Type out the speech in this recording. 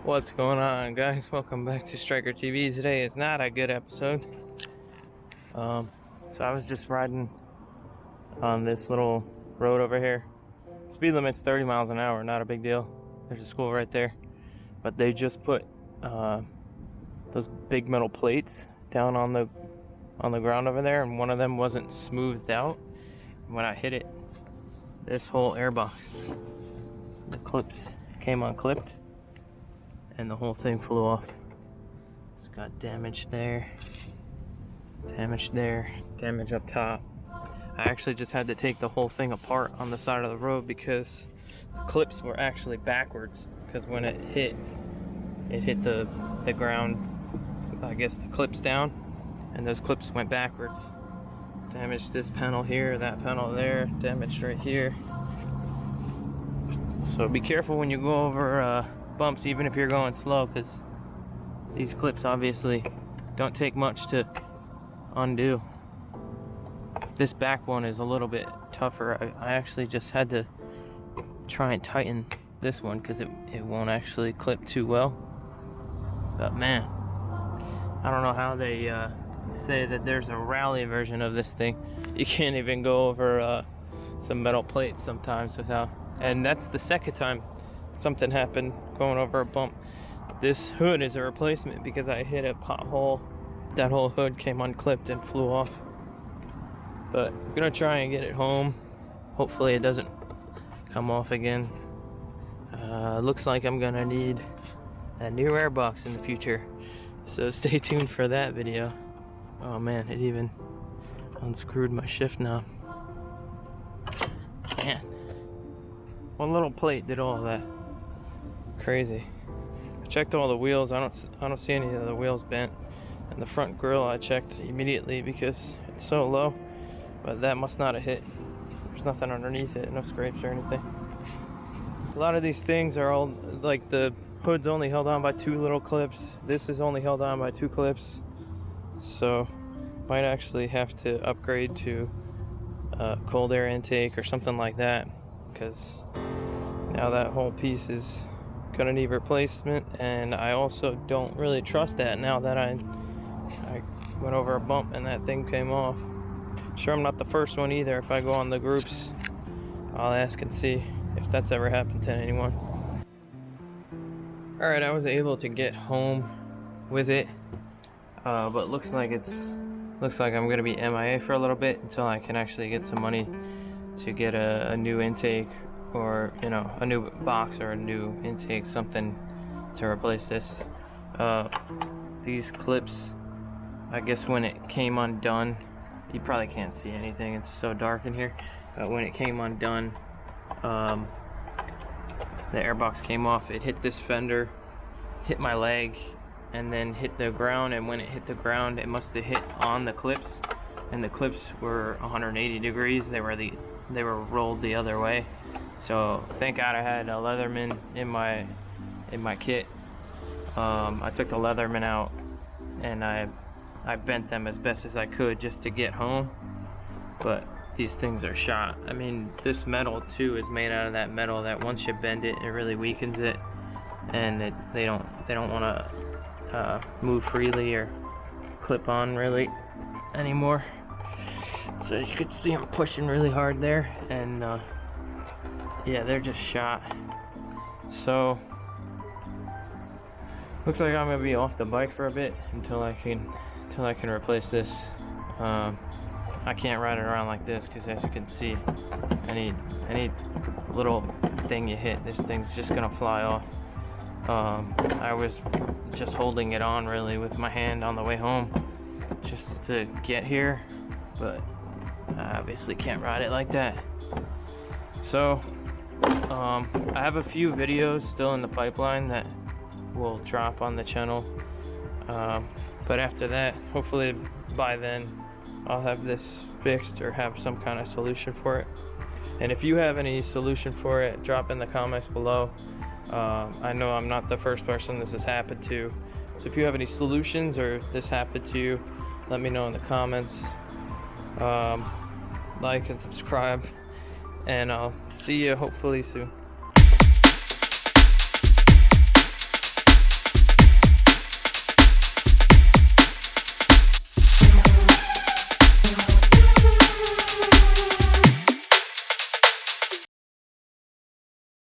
What's going on, guys? Welcome back to Striker TV. Today is not a good episode. So I was just riding on this little road over here. Speed limit's 30 miles an hour, not a big deal. There's a school right there, but they just put those big metal plates down on the ground over there, and one of them wasn't smoothed out. When I hit it, this whole airbox, the clips came unclipped, and the whole thing flew off. It's got damage there, damage up top. I actually just had to take the whole thing apart on the side of the road because the clips were actually backwards, because when it hit the ground, I guess the clips down, and those clips went backwards. Damaged this panel here, that panel there, damaged right here. So be careful when you go over bumps, even if you're going slow, because these clips obviously don't take much to undo. This back one is a little bit tougher. I actually just had to try and tighten this one because it won't actually clip too well. But man, I don't know how they say that there's a rally version of this thing. You can't even go over some metal plates sometimes without, and that's the second time something happened going over a bump. This hood is a replacement because I hit a pothole. That whole hood came unclipped and flew off. But I'm gonna try and get it home. Hopefully it doesn't come off again. Looks like I'm gonna need a new airbox in the future, so stay tuned for that video. Oh man, it even unscrewed my shift knob. Man, one little plate did all that. Crazy. I checked all the wheels. I don't see any of the wheels bent. And the front grille I checked immediately because it's so low, but that must not have hit. There's nothing underneath it, no scrapes or anything. A lot of these things are all like the hood's only held on by 2 little clips. This is only held on by 2 clips. So might actually have to upgrade to cold air intake or something like that, because now that whole piece is gonna need replacement, and I also don't really trust that now that I went over a bump and that thing came off. Sure, I'm not the first one either. If I go on the groups, I'll ask and see if that's ever happened to anyone. Alright, I was able to get home with it, but looks like I'm gonna be MIA for a little bit until I can actually get some money to get a new intake, or a new box or a new intake, something to replace this. These clips, I guess when it came undone, you probably can't see anything, it's so dark in here, but when it came undone, the airbox came off. It hit this fender, hit my leg, and then hit the ground, and when it hit the ground it must have hit on the clips, and the clips were 180 degrees. They were rolled the other way. So thank God I had a Leatherman in my kit. I took the Leatherman out and I bent them as best as I could just to get home. But these things are shot. I mean, this metal too is made out of that metal that once you bend it, it really weakens it, and they don't want to move freely or clip on really anymore. So you could see I'm pushing really hard there, and yeah, they're just shot. So looks like I'm gonna be off the bike for a bit until I can replace this. I can't ride it around like this because, as you can see, any little thing you hit, this thing's just gonna fly off. I was just holding it on really with my hand on the way home just to get here, but I obviously can't ride it like that. So I have a few videos still in the pipeline that will drop on the channel, but after that, hopefully by then, I'll have this fixed or have some kind of solution for it. And if you have any solution for it, drop in the comments below. I know I'm not the first person this has happened to, so if you have any solutions or if this happened to you, let me know in the comments. Like and subscribe, and I'll see you hopefully soon.